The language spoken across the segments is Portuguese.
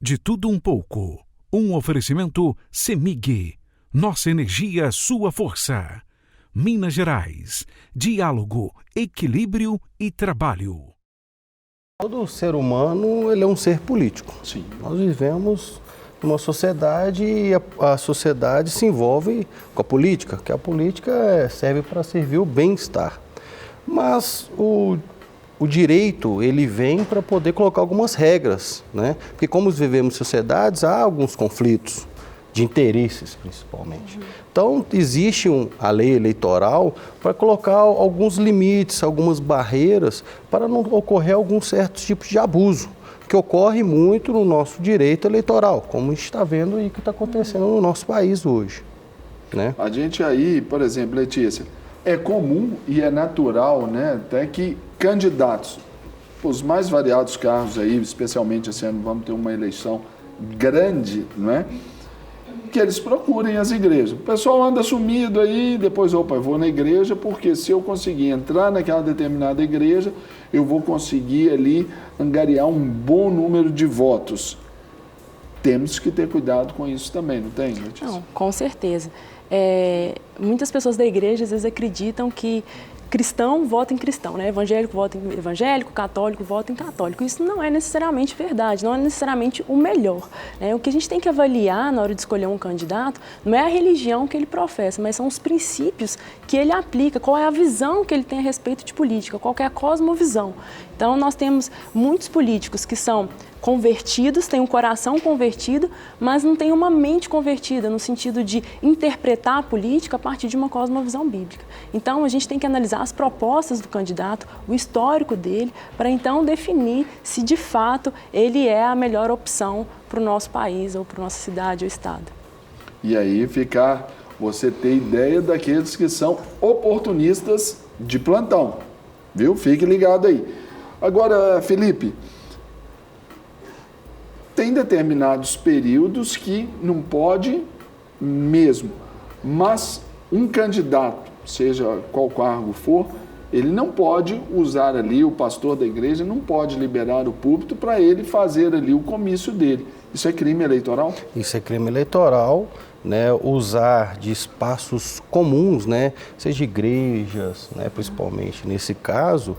De tudo um pouco. Um oferecimento CEMIG. Nossa energia, sua força. Minas Gerais. Diálogo, equilíbrio e trabalho. Todo ser humano ele é um ser político. Sim. Nós vivemos numa sociedade e a sociedade se envolve com a política, que a política serve para servir o bem-estar. Mas o direito, ele vem para poder colocar algumas regras, né? Porque como vivemos em sociedades, há alguns conflitos de interesses, principalmente. Então, existe a lei eleitoral para colocar alguns limites, algumas barreiras, para não ocorrer alguns certos tipos de abuso, que ocorre muito no nosso direito eleitoral, como a gente está vendo e que está acontecendo no nosso país hoje, né? A gente aí, por exemplo, Letícia, é comum e é natural, né, até que candidatos, os mais variados cargos aí, especialmente esse ano vamos ter uma eleição grande, não é? Que eles procurem as igrejas. O pessoal anda sumido aí, depois, opa, eu vou na igreja, porque se eu conseguir entrar naquela determinada igreja, eu vou conseguir ali angariar um bom número de votos. Temos que ter cuidado com isso também, não tem, Letícia? Não, com certeza. Muitas pessoas da igreja às vezes acreditam que cristão vota em cristão, né? Evangélico vota em evangélico, católico vota em católico. Isso não é necessariamente verdade, não é necessariamente o melhor, né? O que a gente tem que avaliar na hora de escolher um candidato não é a religião que ele professa, mas são os princípios que ele aplica, qual é a visão que ele tem a respeito de política, qual é a cosmovisão. Então, nós temos muitos políticos que são convertidos, têm um coração convertido, mas não têm uma mente convertida, no sentido de interpretar a política a partir de uma cosmovisão bíblica. Então, a gente tem que analisar as propostas do candidato, o histórico dele, para então definir se de fato ele é a melhor opção para o nosso país, ou para a nossa cidade ou estado. E aí você ter ideia daqueles que são oportunistas de plantão, viu? Fique ligado aí. Agora, Felipe, tem determinados períodos que não pode mesmo, mas um candidato, seja qual cargo for, ele não pode usar ali, o pastor da igreja não pode liberar o púlpito para ele fazer ali o comício dele. Isso é crime eleitoral? Isso é crime eleitoral, né? Usar de espaços comuns, né? Seja igrejas, né? Principalmente nesse caso,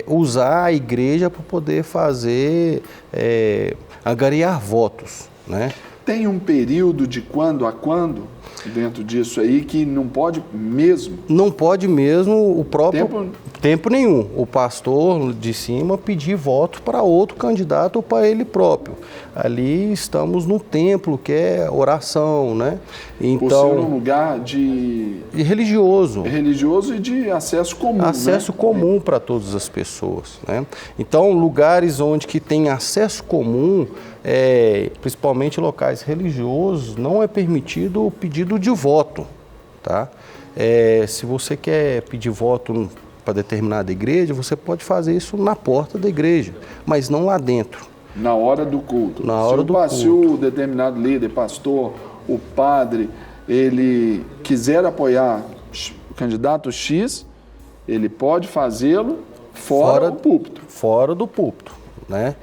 usar a igreja para poder fazer, angariar votos, né? Tem um período de quando a quando dentro disso aí que não pode mesmo? Não pode mesmo o próprio... Tempo nenhum. O pastor de cima pedir voto para outro candidato ou para ele próprio. Ali estamos no templo, que é oração, né? Então, por ser um lugar de religioso. Religioso e de acesso comum. Acesso, né? Comum para todas as pessoas, né? Então, lugares onde que tem acesso comum, principalmente locais religiosos, não é permitido o pedido de voto, tá? Se você quer pedir voto para determinada igreja, você pode fazer isso na porta da igreja, mas não lá dentro. Na hora do culto. Na hora do culto. Se o determinado líder, pastor, o padre, ele quiser apoiar o candidato X, ele pode fazê-lo fora do púlpito. Fora do púlpito, né?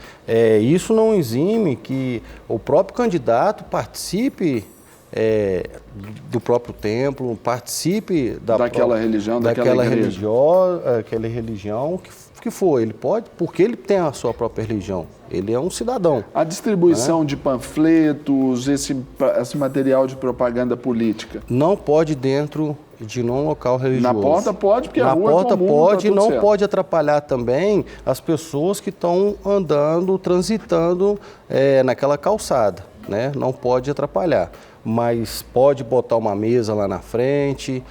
Isso não exime que o próprio candidato participe do próprio templo, participe daquela religião, daquela religião que for. Ele pode, porque ele tem a sua própria religião. Ele é um cidadão. A distribuição de panfletos, esse material de propaganda política? Não pode dentro de um local religioso. Na porta pode, porque a rua é comum. Na porta pode, e não certo. Pode atrapalhar também as pessoas que estão andando, transitando naquela calçada, né? Não pode atrapalhar. Mas pode botar uma mesa lá na frente,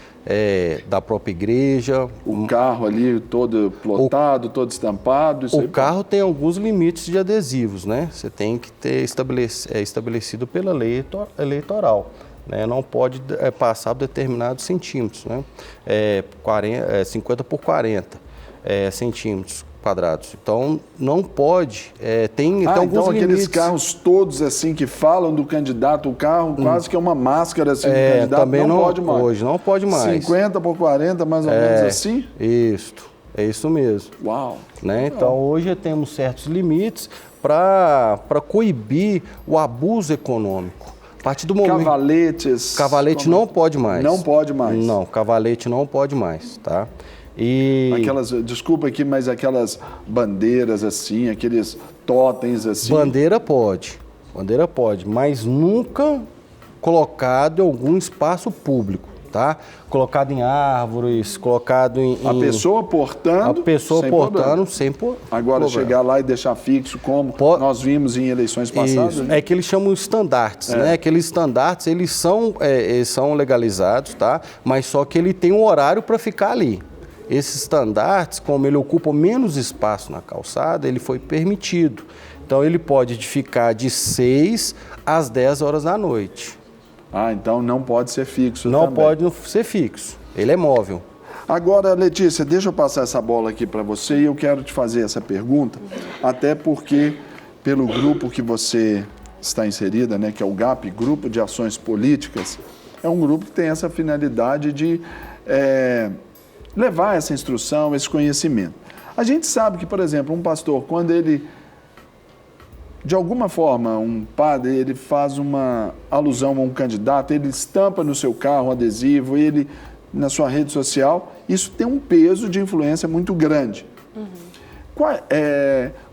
da própria igreja. O carro ali todo plotado, todo estampado. O carro tem alguns limites de adesivos, né? Você tem que ter estabelecido pela lei eleitoral, né? Não pode passar determinados centímetros, né? 50 por 40 centímetros quadrados. Então, não pode, tem alguns então aqueles limites. Carros todos assim que falam do candidato, o carro quase que é uma máscara assim do candidato, também não pode mais. Hoje não pode mais. 50 por 40, mais ou menos assim? Isso, é isso mesmo. Uau! Né? Então, hoje temos certos limites para coibir o abuso econômico. A partir do momento... Cavaletes... Cavalete não pode mais. Não pode mais. Não, cavalete não pode mais, tá? E... Desculpa aqui, mas aquelas bandeiras assim, aqueles totens assim... Bandeira pode, mas nunca colocado em algum espaço público, tá? Colocado em árvores, colocado em... A pessoa portando... A pessoa portando sem problema. Agora, chegar lá e deixar fixo, como nós vimos em eleições passadas... Isso. Né? É que eles chamam estandartes, né? Aqueles estandartes, eles são legalizados, tá? Mas só que ele tem um horário para ficar ali. Esses estandartes, como ele ocupa menos espaço na calçada, ele foi permitido. Então, ele pode ficar de 6 às 10 horas da noite. Ah, então não pode ser fixo Não também. pode ser fixo, ele é móvel. Agora, Letícia, deixa eu passar essa bola aqui para você e eu quero te fazer essa pergunta, até porque pelo grupo que você está inserida, né, que é o GAP, Grupo de Ações Políticas, é um grupo que tem essa finalidade de levar essa instrução, esse conhecimento. A gente sabe que, por exemplo, um pastor, quando ele, de alguma forma, um padre, ele faz uma alusão a um candidato, ele estampa no seu carro um adesivo, ele na sua rede social, isso tem um peso de influência muito grande.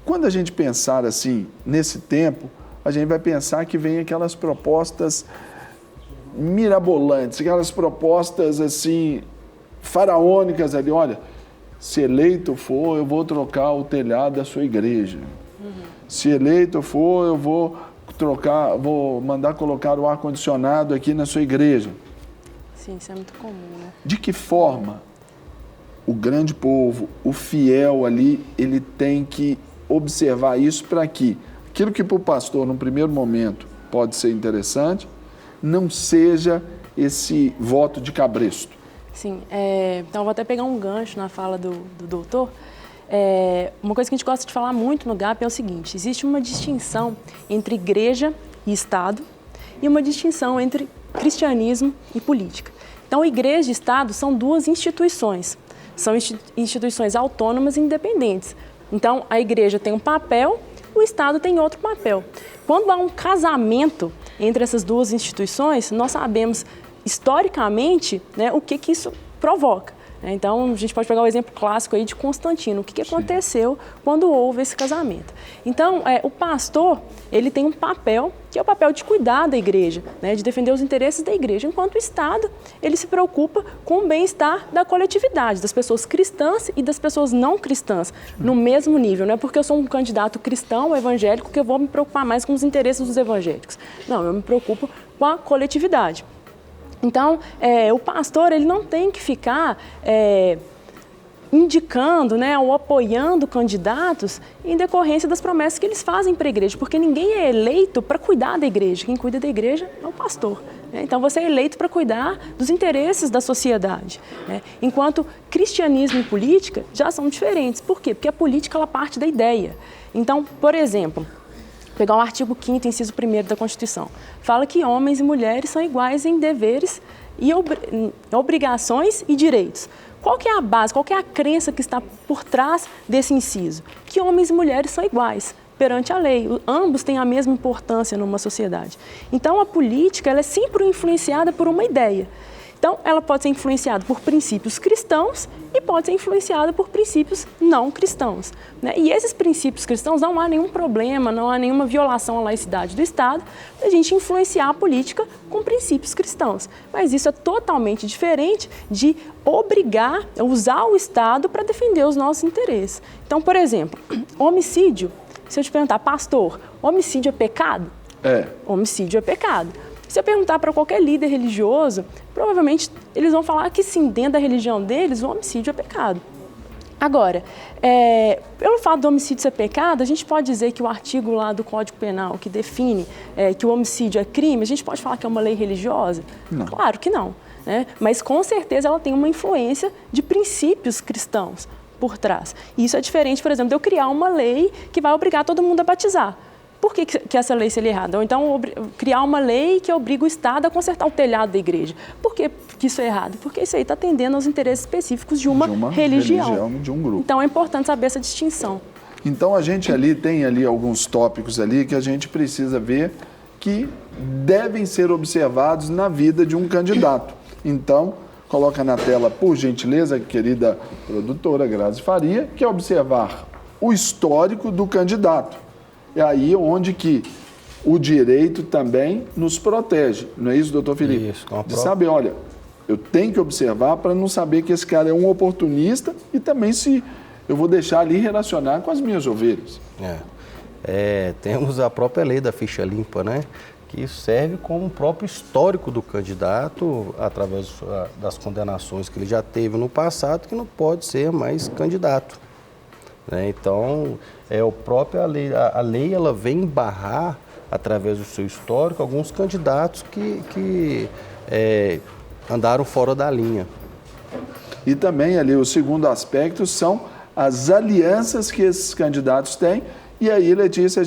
Quando a gente pensar assim, nesse tempo, a gente vai pensar que vem aquelas propostas mirabolantes, aquelas propostas assim, faraônicas ali, olha, se eleito for, eu vou trocar o telhado da sua igreja. Se eleito for, eu vou mandar colocar o ar-condicionado aqui na sua igreja. Sim, isso é muito comum, né? De que forma o grande povo, o fiel ali, ele tem que observar isso para que aquilo que para o pastor, num primeiro momento, pode ser interessante, não seja esse voto de cabresto? Sim, então eu vou até pegar um gancho na fala do doutor. Uma coisa que a gente gosta de falar muito no GAP é o seguinte: existe uma distinção entre igreja e Estado e uma distinção entre cristianismo e política. Então, igreja e Estado são duas instituições, são instituições autônomas e independentes. Então, a igreja tem um papel, o Estado tem outro papel. Quando há um casamento entre essas duas instituições, nós sabemos historicamente, né, o que isso provoca. Então, a gente pode pegar o exemplo clássico aí de Constantino. O que aconteceu quando houve esse casamento? Então, o pastor, ele tem um papel, que é o papel de cuidar da igreja, né, de defender os interesses da igreja, enquanto o Estado, ele se preocupa com o bem-estar da coletividade, das pessoas cristãs e das pessoas não cristãs, no mesmo nível. Não é porque eu sou um candidato cristão, evangélico, que eu vou me preocupar mais com os interesses dos evangélicos. Não, eu me preocupo com a coletividade. Então, o pastor, ele não tem que ficar indicando, né, ou apoiando candidatos em decorrência das promessas que eles fazem para a igreja, porque ninguém é eleito para cuidar da igreja. Quem cuida da igreja é o pastor. Né? Então, você é eleito para cuidar dos interesses da sociedade. Né? Enquanto cristianismo e política já são diferentes. Por quê? Porque a política, ela parte da ideia. Então, por exemplo, pegar o artigo 5º, inciso 1º da Constituição. Fala que homens e mulheres são iguais em deveres e obrigações e direitos. Qual que é a base, qual que é a crença que está por trás desse inciso? Que homens e mulheres são iguais perante a lei. Ambos têm a mesma importância numa sociedade. Então, a política, ela é sempre influenciada por uma ideia. Então, ela pode ser influenciada por princípios cristãos e pode ser influenciada por princípios não cristãos. Né? E esses princípios cristãos, não há nenhum problema, não há nenhuma violação à laicidade do Estado da gente influenciar a política com princípios cristãos. Mas isso é totalmente diferente de obrigar, usar o Estado para defender os nossos interesses. Então, por exemplo, homicídio, se eu te perguntar, pastor, homicídio é pecado? Homicídio é pecado. Se eu perguntar para qualquer líder religioso, provavelmente eles vão falar que sim, dentro da religião deles, o homicídio é pecado. Agora, pelo fato do homicídio ser pecado, a gente pode dizer que o artigo lá do Código Penal que define que o homicídio é crime, a gente pode falar que é uma lei religiosa? Não. Claro que não. Né? Mas com certeza ela tem uma influência de princípios cristãos por trás. E isso é diferente, por exemplo, de eu criar uma lei que vai obrigar todo mundo a batizar. Por que essa lei seria errada? Ou então criar uma lei que obriga o Estado a consertar o telhado da igreja. Por que isso é errado? Porque isso aí está atendendo aos interesses específicos de uma religião. De um grupo. Então é importante saber essa distinção. Então a gente ali tem ali alguns tópicos ali que a gente precisa ver que devem ser observados na vida de um candidato. Então, coloca na tela, por gentileza, querida produtora Grazi Faria, que é observar o histórico do candidato. É aí onde que o direito também nos protege. Não é isso, doutor Felipe? Isso, de saber, olha, eu tenho que observar para não saber que esse cara é um oportunista e também se eu vou deixar ali relacionar com as minhas ovelhas. Temos a própria lei da ficha limpa, né? Que serve como o próprio histórico do candidato, através das condenações que ele já teve no passado, que não pode ser mais candidato. Né? Então, a lei ela vem barrar, através do seu histórico, alguns candidatos que andaram fora da linha. E também ali o segundo aspecto são as alianças que esses candidatos têm. E aí, Letícia,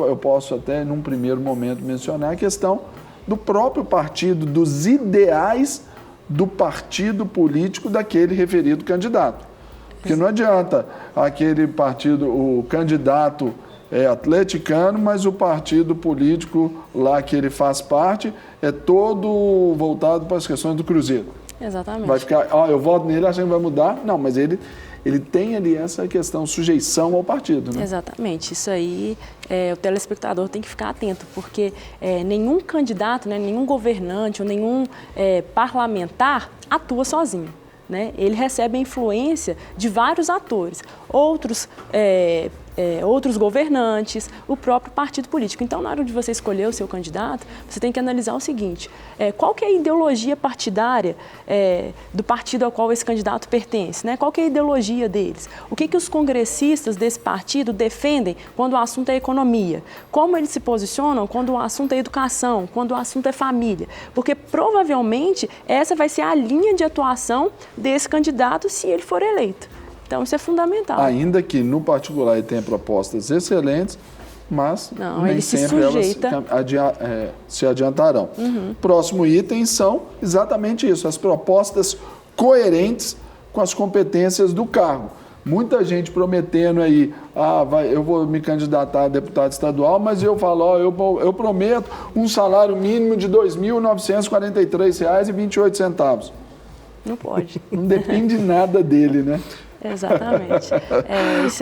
eu posso até num primeiro momento mencionar a questão do próprio partido, dos ideais do partido político daquele referido candidato. Porque não adianta aquele partido, o candidato é atleticano, mas o partido político lá que ele faz parte é todo voltado para as questões do Cruzeiro. Exatamente. Vai ficar, eu voto nele achando que vai mudar. Não, mas ele tem ali essa questão, sujeição ao partido, né? Exatamente. Isso aí, o telespectador tem que ficar atento, porque nenhum candidato, né, nenhum governante ou nenhum parlamentar atua sozinho. Né? Ele recebe a influência de vários atores, outros governantes, o próprio partido político. Então, na hora de você escolher o seu candidato, você tem que analisar o seguinte, qual que é a ideologia partidária do partido ao qual esse candidato pertence? Né? Qual que é a ideologia deles? O que os congressistas desse partido defendem quando o assunto é economia? Como eles se posicionam quando o assunto é educação, quando o assunto é família? Porque, provavelmente, essa vai ser a linha de atuação desse candidato se ele for eleito. Então, isso é fundamental. Ainda que, no particular, ele tenha propostas excelentes, mas nem sempre elas se adiantarão. Próximo item são exatamente isso, as propostas coerentes com as competências do cargo. Muita gente prometendo aí, eu vou me candidatar a deputado estadual, mas eu falo, eu prometo um salário mínimo de R$ 2.943,28. Não pode. Não depende nada dele, né? Exatamente.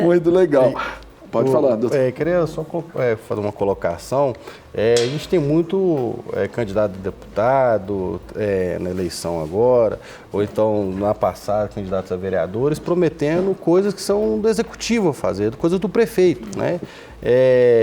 Muito legal. Pode falar, doutor. Queria só fazer uma colocação. A gente tem muito candidato a deputado na eleição agora, ou então na passada, candidatos a vereadores, prometendo coisas que são do executivo a fazer, coisas do prefeito, né?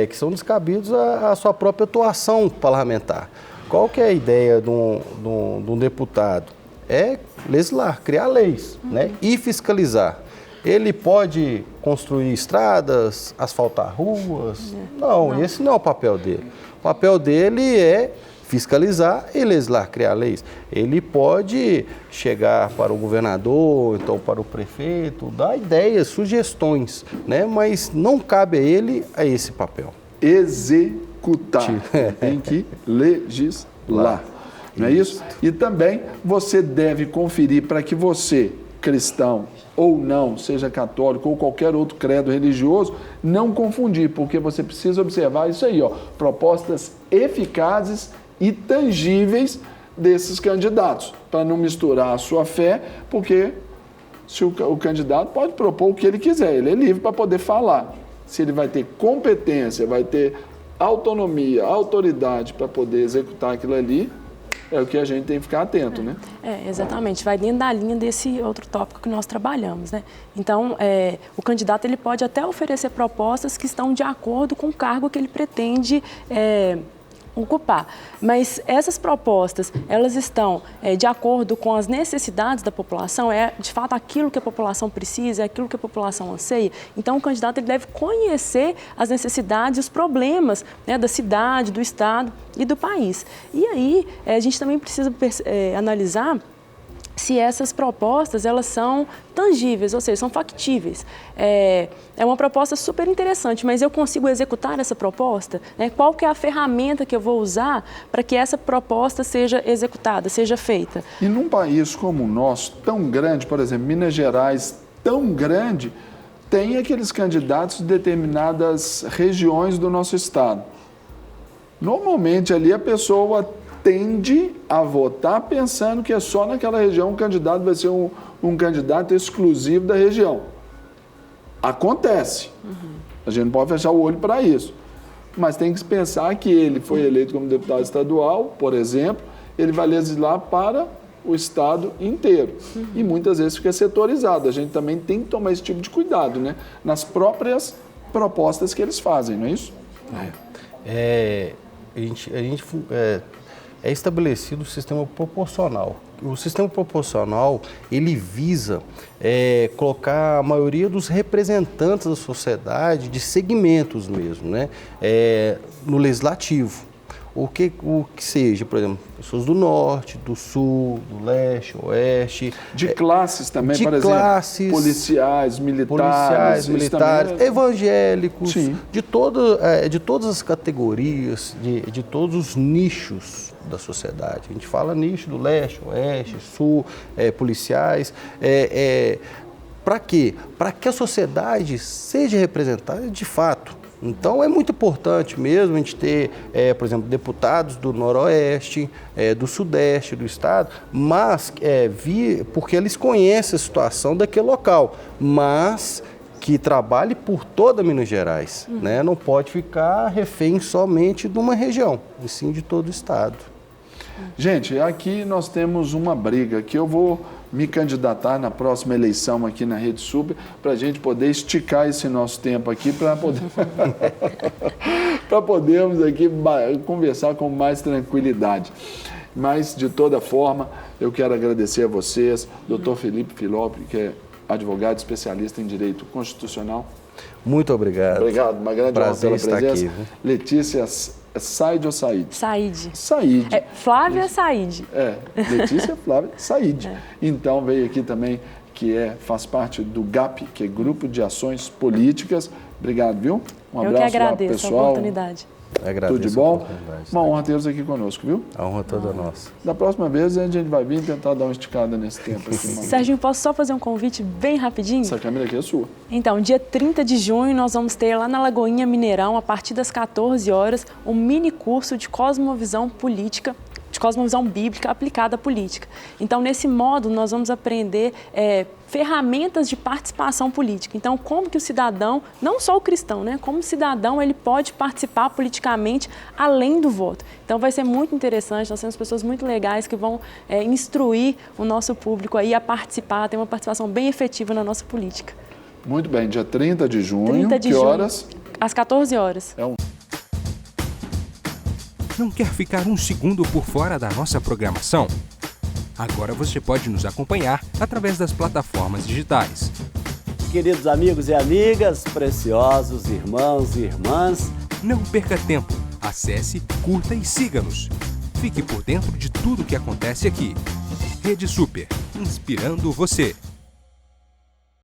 Que são descabidos à sua própria atuação parlamentar. Qual que é a ideia de um deputado? É legislar, criar leis, né? E fiscalizar. Ele pode construir estradas, asfaltar ruas? Não, esse não é o papel dele. O papel dele é fiscalizar e legislar, criar leis. Ele pode chegar para o governador, então para o prefeito, dar ideias, sugestões, né? Mas não cabe a ele esse papel. Executar. Tem que legislar. Não é isso? E também você deve conferir para que você, cristão ou não, seja católico ou qualquer outro credo religioso, não confundir, porque você precisa observar isso aí, propostas eficazes e tangíveis desses candidatos, para não misturar a sua fé, porque se o candidato pode propor o que ele quiser, ele é livre para poder falar. Se ele vai ter competência, vai ter autonomia, autoridade para poder executar aquilo ali, é o que a gente tem que ficar atento, né? Exatamente. Vai dentro da linha desse outro tópico que nós trabalhamos, né? Então, o candidato ele pode até oferecer propostas que estão de acordo com o cargo que ele pretende ocupar. Mas essas propostas, elas estão de acordo com as necessidades da população, de fato aquilo que a população precisa, é aquilo que a população anseia. Então, o candidato ele deve conhecer as necessidades e os problemas, né, da cidade, do estado e do país. E aí, a gente também precisa analisar se essas propostas elas são tangíveis, ou seja, são factíveis. É uma proposta super interessante, mas eu consigo executar essa proposta? Né? Qual que é a ferramenta que eu vou usar para que essa proposta seja executada, seja feita? E num país como o nosso, tão grande, por exemplo, Minas Gerais, tão grande, tem aqueles candidatos de determinadas regiões do nosso estado. Normalmente ali a pessoa tende a votar pensando que é só naquela região o candidato vai ser um candidato exclusivo da região. Acontece. A gente não pode fechar o olho para isso. Mas tem que pensar que ele foi eleito como deputado estadual, por exemplo, ele vai legislar para o estado inteiro. E muitas vezes fica setorizado. A gente também tem que tomar esse tipo de cuidado, né? Nas próprias propostas que eles fazem, não é isso? É estabelecido o sistema proporcional. O sistema proporcional, ele visa colocar a maioria dos representantes da sociedade, de segmentos mesmo, né, no legislativo. O que seja, por exemplo, pessoas do norte, do sul, do leste, oeste. De classes também, de por exemplo. Classes, policiais, militares, evangélicos, de todas as categorias, de todos os nichos da sociedade. A gente fala nicho do leste, oeste, sul, policiais. Para quê? Para que a sociedade seja representada de fato. Então é muito importante mesmo a gente ter, por exemplo, deputados do noroeste, do sudeste do estado, mas porque eles conhecem a situação daquele local, mas que trabalhe por toda Minas Gerais, né? Não pode ficar refém somente de uma região, e sim de todo o estado. Gente, aqui nós temos uma briga que eu vou me candidatar na próxima eleição aqui na Rede Super para a gente poder esticar esse nosso tempo aqui para podermos aqui conversar com mais tranquilidade. Mas, de toda forma, eu quero agradecer a vocês, Dr. Felipe Filópio, que é advogado especialista em Direito Constitucional. Muito obrigado. Obrigado, uma grande honra pela presença. Aqui, Letícia, Said ou Said? Said. Said. Flávia Said. Letícia Flávia Said. Então veio aqui também, faz parte do GAP, que é Grupo de Ações Políticas. Obrigado, viu? Um abraço Eu que agradeço lá pro pessoal. a oportunidade. Agradeço. Tudo de bom? Uma honra tê-los aqui conosco, viu? A honra toda nossa. Da próxima vez a gente vai vir tentar dar uma esticada nesse tempo aqui. Serginho, posso só fazer um convite bem rapidinho? Essa câmera aqui é sua. Então, dia 30 de junho, nós vamos ter lá na Lagoinha Mineirão, a partir das 14 horas, um mini curso de cosmovisão política, de cosmovisão bíblica aplicada à política. Então, nesse modo, nós vamos aprender ferramentas de participação política. Então, como que o cidadão, não só o cristão, né? Como o cidadão, ele pode participar politicamente além do voto. Então, vai ser muito interessante, nós temos pessoas muito legais que vão instruir o nosso público aí a participar, ter uma participação bem efetiva na nossa política. Muito bem, dia 30 de junho, 30 de que junho, horas? Às 14 horas. Não quer ficar um segundo por fora da nossa programação? Agora você pode nos acompanhar através das plataformas digitais. Queridos amigos e amigas, preciosos irmãos e irmãs, não perca tempo. Acesse, curta e siga-nos. Fique por dentro de tudo o que acontece aqui. Rede Super, inspirando você.